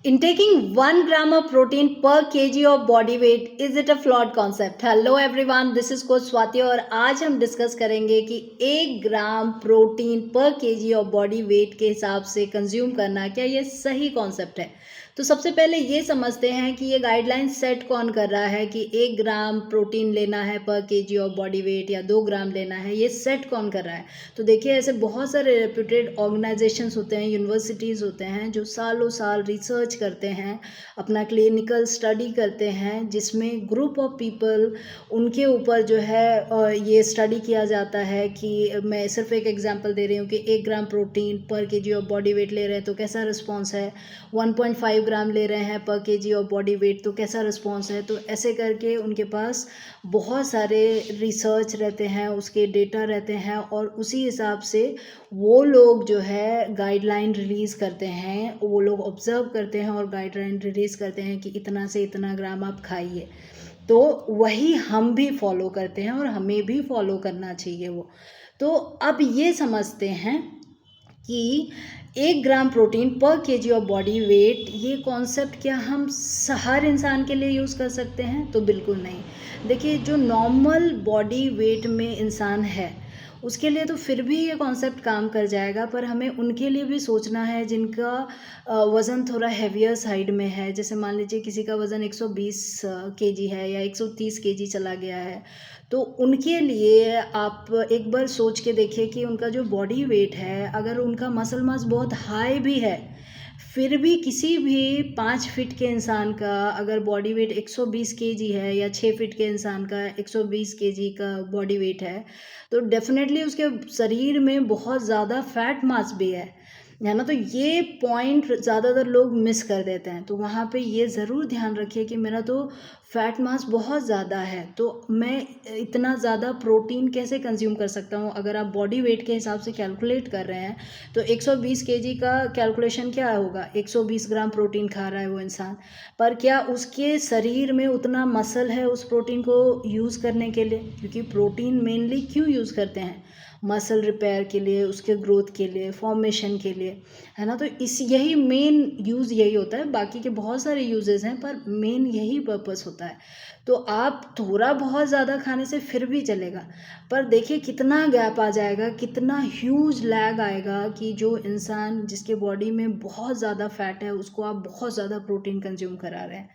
Intaking 1 gram of protein per kg of body weight, is it a flawed concept? Hello everyone, this is coach Swati और आज हम discuss करेंगे कि 1 gram protein पर KG of body weight के हिसाब से कंज्यूम करना क्या ये सही कॉन्सेप्ट है। तो सबसे पहले ये समझते हैं कि ये गाइडलाइन सेट कौन कर रहा है कि 1 ग्राम प्रोटीन लेना है पर केजी ऑफ बॉडी वेट या 2 ग्राम लेना है, ये सेट कौन कर रहा है। तो देखिए ऐसे बहुत सारे रेप्यूटेड ऑर्गेनाइजेशंस होते हैं, यूनिवर्सिटीज़ होते हैं जो सालों साल रिसर्च करते हैं, अपना क्लिनिकल स्टडी करते हैं जिसमें ग्रुप ऑफ पीपल उनके ऊपर जो है ये स्टडी किया जाता है कि मैं सिर्फ एक एग्जांपल दे रही हूँ कि 1 ग्राम प्रोटीन पर केजी ऑफ बॉडी वेट ले रहे हैं तो कैसा रिस्पॉन्स है, 1.5 ग्राम ले रहे हैं पर केजी ऑफ बॉडी वेट तो कैसा रिस्पॉन्स है। तो ऐसे करके उनके पास बहुत सारे रिसर्च रहते हैं, उसके डेटा रहते हैं और उसी हिसाब से वो लोग जो है गाइडलाइन रिलीज़ करते हैं, वो लोग ऑब्ज़र्व करते हैं और गाइडलाइन रिलीज़ करते हैं कि इतना से इतना ग्राम आप खाइए। तो वही हम भी फॉलो करते हैं और हमें भी फॉलो करना चाहिए वो। तो अब ये समझते हैं कि 1 ग्राम प्रोटीन पर केजी ऑफ बॉडी वेट, ये कॉन्सेप्ट क्या हम हर इंसान के लिए यूज़ कर सकते हैं? तो बिल्कुल नहीं। देखिए जो नॉर्मल बॉडी वेट में इंसान है उसके लिए तो फिर भी ये कॉन्सेप्ट काम कर जाएगा, पर हमें उनके लिए भी सोचना है जिनका वज़न थोड़ा हेवियर साइड में है। जैसे मान लीजिए किसी का वज़न 120 केजी है या 130 केजी चला गया है, तो उनके लिए आप एक बार सोच के देखिए कि उनका जो बॉडी वेट है, अगर उनका मसल मास बहुत हाई भी है, फिर भी किसी भी 5 फीट के इंसान का अगर बॉडी वेट 120 केजी है या 6 फीट के इंसान का 120 केजी का बॉडी वेट है, तो डेफिनेटली उसके शरीर में बहुत ज़्यादा फैट मास भी है ना। तो ये पॉइंट ज़्यादातर लोग मिस कर देते हैं। तो वहाँ पे ये ज़रूर ध्यान रखिए कि मेरा तो फैट मास बहुत ज़्यादा है, तो मैं इतना ज़्यादा प्रोटीन कैसे कंज्यूम कर सकता हूँ। अगर आप बॉडी वेट के हिसाब से कैलकुलेट कर रहे हैं तो 120 केजी का कैलकुलेशन क्या होगा, 120 ग्राम प्रोटीन खा रहा है वो इंसान, पर क्या उसके शरीर में उतना मसल है उस प्रोटीन को यूज़ करने के लिए? क्योंकि प्रोटीन मेनली क्यों यूज़ करते हैं, मसल रिपेयर के लिए, उसके ग्रोथ के लिए, फॉर्मेशन के लिए, है ना। तो इस यही मेन यूज़ यही होता है, बाकी के बहुत सारे यूजेस हैं पर मेन यही पर्पस होता है। तो आप थोड़ा बहुत ज़्यादा खाने से फिर भी चलेगा, पर देखिए कितना गैप आ जाएगा, कितना ह्यूज लैग आएगा कि जो इंसान जिसके बॉडी में बहुत ज़्यादा फैट है उसको आप बहुत ज़्यादा प्रोटीन कंज्यूम करा रहे हैं,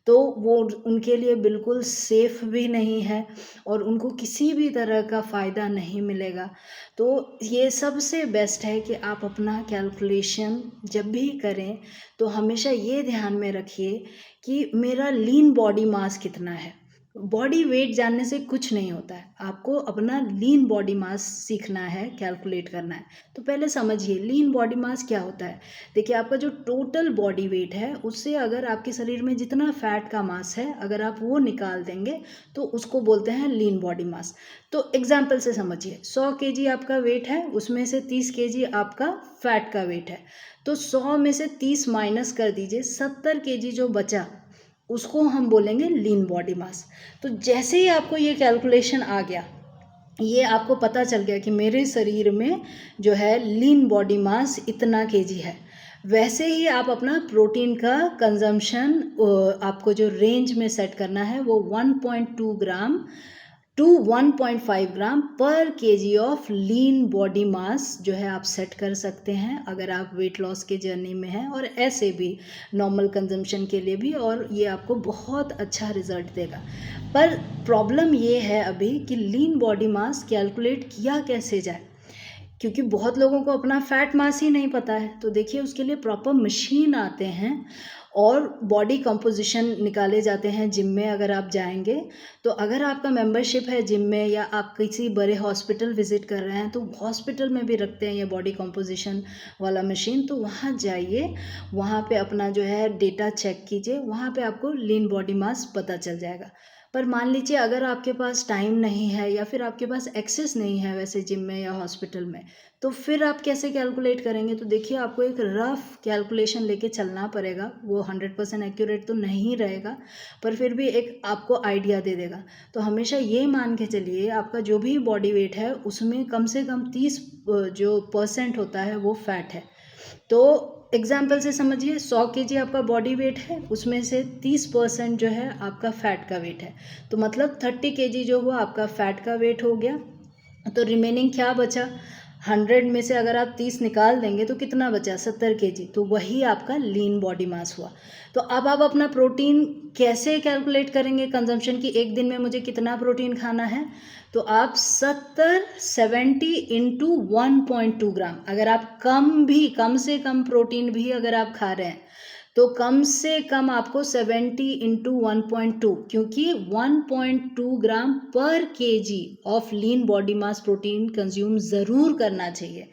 तो वो उनके लिए बिल्कुल सेफ़ भी नहीं है और उनको किसी भी तरह का फ़ायदा नहीं मिलेगा। तो ये सबसे बेस्ट है कि आप अपना कैलकुलेशन जब भी करें तो हमेशा ये ध्यान में रखिए कि मेरा लीन बॉडी मास कितना है। बॉडी वेट जानने से कुछ नहीं होता है, आपको अपना लीन बॉडी मास सीखना है, कैलकुलेट करना है। तो पहले समझिए लीन बॉडी मास क्या होता है। देखिए आपका जो टोटल बॉडी वेट है उससे अगर आपके शरीर में जितना फैट का मास है अगर आप वो निकाल देंगे तो उसको बोलते हैं लीन बॉडी मास। तो एग्जाम्पल से समझिए, 100 केजी आपका वेट है, उसमें से 30 केजी आपका फैट का वेट है, तो 100 में से 30 माइनस कर दीजिए, 70 केजी जो बचा उसको हम बोलेंगे लीन बॉडी मास। तो जैसे ही आपको ये कैलकुलेशन आ गया, ये आपको पता चल गया कि मेरे शरीर में जो है लीन बॉडी मास इतना केजी है, वैसे ही आप अपना प्रोटीन का कंजम्पशन आपको जो रेंज में सेट करना है वो 1.2 ग्राम टू 1.5 ग्राम पर KG of lean body mass जो है आप सेट कर सकते हैं अगर आप वेट लॉस के जर्नी में हैं, और ऐसे भी नॉर्मल कंजम्पशन के लिए भी, और ये आपको बहुत अच्छा रिजल्ट देगा। पर प्रॉब्लम ये है अभी कि लीन बॉडी मास कैलकुलेट किया कैसे जाए, क्योंकि बहुत लोगों को अपना फैट मास ही नहीं पता है। तो देखिए उसके लिए प्रॉपर मशीन आते हैं और बॉडी कंपोजिशन निकाले जाते हैं जिम में। अगर आप जाएंगे तो अगर आपका मेंबरशिप है जिम में या आप किसी बड़े हॉस्पिटल विजिट कर रहे हैं तो हॉस्पिटल में भी रखते हैं ये बॉडी कंपोजिशन वाला मशीन। तो वहाँ जाइए, वहाँ पे अपना जो है डेटा चेक कीजिए, वहाँ पे आपको लीन बॉडी मास पता चल जाएगा। पर मान लीजिए अगर आपके पास टाइम नहीं है या फिर आपके पास एक्सेस नहीं है वैसे जिम में या हॉस्पिटल में, तो फिर आप कैसे कैलकुलेट करेंगे। तो देखिए आपको एक रफ कैलकुलेशन लेके चलना पड़ेगा, वो 100% एक्यूरेट तो नहीं रहेगा पर फिर भी एक आपको आइडिया दे देगा। तो हमेशा ये मान के चलिए आपका जो भी बॉडी वेट है उसमें कम से कम 30 जो % होता है वो फैट है। तो एग्जाम्पल से समझिए, 100 केजी आपका बॉडी वेट है, उसमें से 30% जो है आपका फैट का वेट है, तो मतलब 30 केजी जो हुआ आपका फैट का वेट हो गया। तो रिमेनिंग क्या बचा, 100 में से अगर आप 30 निकाल देंगे तो कितना बचा, 70 केजी, तो वही आपका लीन बॉडी मास हुआ। तो अब आप अपना प्रोटीन कैसे कैलकुलेट करेंगे कंजम्पशन की, एक दिन में मुझे कितना प्रोटीन खाना है, तो आप 70 इंटू 1.2 ग्राम, अगर आप कम से कम प्रोटीन भी अगर आप खा रहे हैं तो कम से कम आपको 70 इंटू 1.2, क्योंकि 1.2 ग्राम पर KG of lean body mass protein consume ज़रूर करना चाहिए।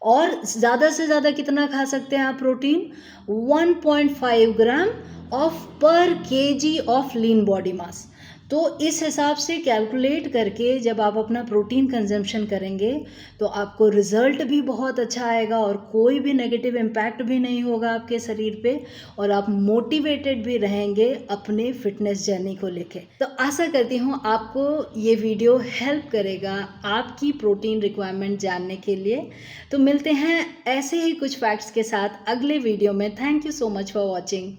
और ज़्यादा से ज़्यादा कितना खा सकते हैं आप प्रोटीन, 1.5 ग्राम ऑफ पर KG of lean body mass. तो इस हिसाब से कैलकुलेट करके जब आप अपना प्रोटीन कंजम्पशन करेंगे तो आपको रिजल्ट भी बहुत अच्छा आएगा और कोई भी नेगेटिव इम्पैक्ट भी नहीं होगा आपके शरीर पे, और आप मोटिवेटेड भी रहेंगे अपने फिटनेस जर्नी को लेके। तो आशा करती हूँ आपको ये वीडियो हेल्प करेगा आपकी प्रोटीन रिक्वायरमेंट जानने के लिए। तो मिलते हैं ऐसे ही कुछ फैक्ट्स के साथ अगले वीडियो में। Thank you so much for watching.